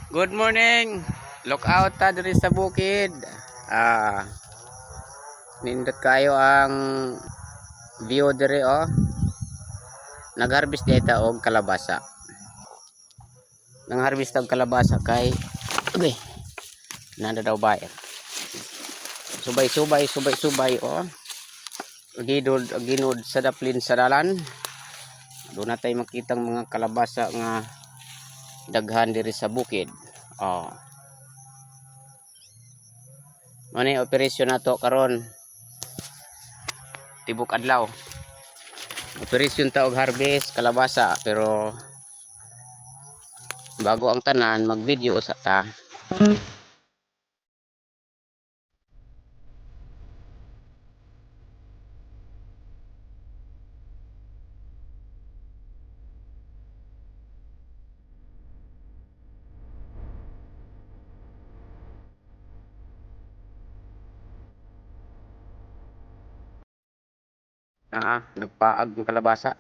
Good morning. Look out ta diri sa bukid. Ah, nindot kayo ang view diri oh. Nag-harvest dita og kalabasa. Nang-harvest og kalabasa kay okay. Nanda daw buyer. Subay oh. Ginod sa daplin sa dalan. Doon natay makitang mga kalabasa nga daghan diri sa bukid. Oh. Mani operasyon nato karon tibok adlaw. Operasyon ta og harvest kalabasa pero bago ang tanan mag-video sa ta. Nagpaag ng kalabasa.